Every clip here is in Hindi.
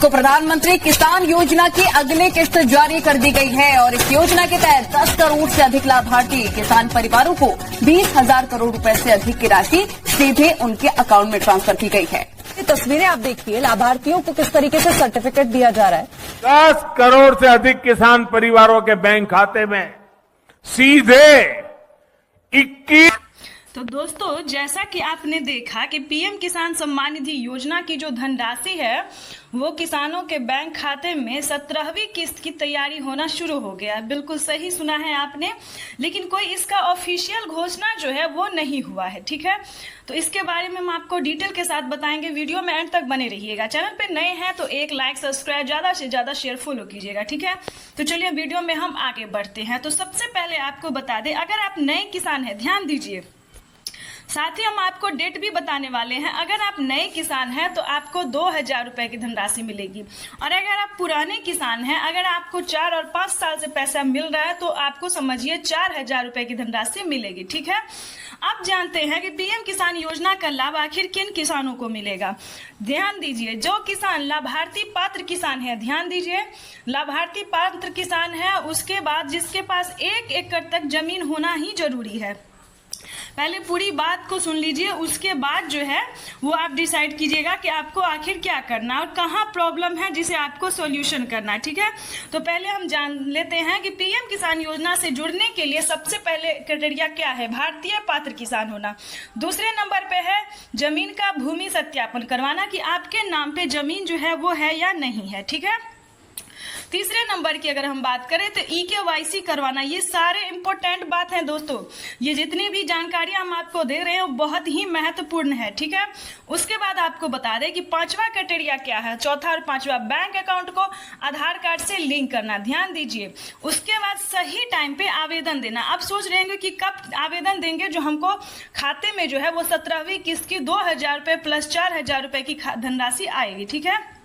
को प्रधानमंत्री किसान योजना की अगली किस्त जारी कर दी गई है और इस योजना के तहत 10 करोड़ से अधिक लाभार्थी किसान परिवारों को 20,000 करोड़ रुपए से अधिक की राशि सीधे उनके अकाउंट में ट्रांसफर की गई है। ये तस्वीरें आप देखिए, लाभार्थियों को किस तरीके से सर्टिफिकेट दिया जा रहा है। 10 करोड़ से अधिक किसान परिवारों के बैंक खाते में सीधे 21। तो दोस्तों, जैसा कि आपने देखा कि पीएम किसान सम्मान निधि योजना की जो धनराशि है वो किसानों के बैंक खाते में 17वीं किस्त की तैयारी होना शुरू हो गया है। बिल्कुल सही सुना है आपने, लेकिन कोई इसका ऑफिशियल घोषणा जो है वो नहीं हुआ है। ठीक है, तो इसके बारे में हम आपको डिटेल के साथ बताएंगे। वीडियो में एंड तक बने रहिएगा। चैनल पे नए हैं तो एक लाइक, सब्सक्राइब, ज्यादा से ज्यादा शेयर, फॉलो कीजिएगा। ठीक है, तो चलिए वीडियो में हम आगे बढ़ते हैं। तो सबसे पहले आपको बता दें, अगर आप नए किसान हैं, ध्यान दीजिए, साथ ही हम आपको डेट भी बताने वाले हैं। अगर आप नए किसान हैं तो आपको 2,000 रुपए की धनराशि मिलेगी, और अगर आप पुराने किसान हैं, अगर आपको 4 और 5 साल से पैसा मिल रहा है तो आपको समझिए 4,000 रुपए की धनराशि मिलेगी। ठीक है, अब जानते हैं कि पीएम किसान योजना का लाभ आखिर किन किसानों को मिलेगा। ध्यान दीजिए, जो किसान लाभार्थी पात्र किसान है, ध्यान दीजिए, लाभार्थी पात्र किसान है, उसके बाद जिसके पास 1 एकड़ तक जमीन होना ही जरूरी है। पहले पूरी बात को सुन लीजिए, उसके बाद जो है वो आप डिसाइड कीजिएगा कि आपको आखिर क्या करना है और कहाँ प्रॉब्लम है जिसे आपको सॉल्यूशन करना है। ठीक है, तो पहले हम जान लेते हैं कि पीएम किसान योजना से जुड़ने के लिए सबसे पहले क्राइटेरिया क्या है। भारतीय पात्र किसान होना। दूसरे नंबर पे है जमीन का भूमि सत्यापन करवाना कि आपके नाम पे जमीन जो है वो है या नहीं है। ठीक है, तीसरे नंबर की अगर हम बात करें तो EKYC करवाना। ये सारे इंपॉर्टेंट बात हैं दोस्तों, ये जितनी भी जानकारी हम आपको दे रहे हैं वो बहुत ही महत्वपूर्ण है। ठीक है, उसके बाद आपको बता दें कि 5वां क्राइटेरिया क्या है। चौथा और 5वां, बैंक अकाउंट को आधार कार्ड से लिंक करना। ध्यान दीजिए, उसके बाद सही टाइम पे आवेदन देना। आप सोच रहे होंगे कि कब आवेदन देंगे, जो हमको खाते में जो है वो 17वीं किस्त की 2,000 रुपए प्लस 4,000 रुपए की धनराशि आएगी। ठीक है,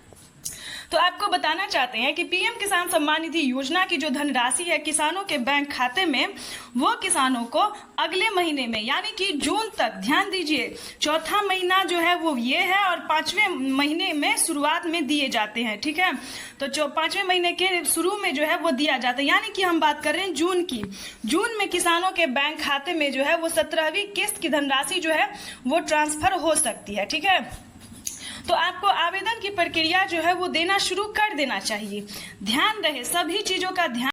तो आपको बताना चाहते हैं कि पीएम किसान सम्मान निधि योजना की जो धनराशि है किसानों के बैंक खाते में, वो किसानों को अगले महीने में यानी कि जून तक, ध्यान दीजिए, चौथा महीना जो है वो ये है और 5वें महीने में शुरुआत में दिए जाते हैं। ठीक है, तो 5वें महीने के शुरू में जो है वो दिया जाता है, यानी कि हम बात कर रहे हैं जून की। जून में किसानों के बैंक खाते में जो है वो 17वीं किस्त की धनराशि जो है वो ट्रांसफर हो सकती है। ठीक है, तो आपको आवेदन की प्रक्रिया जो है वो देना शुरू कर देना चाहिए। ध्यान रहे, सभी चीजों का ध्यान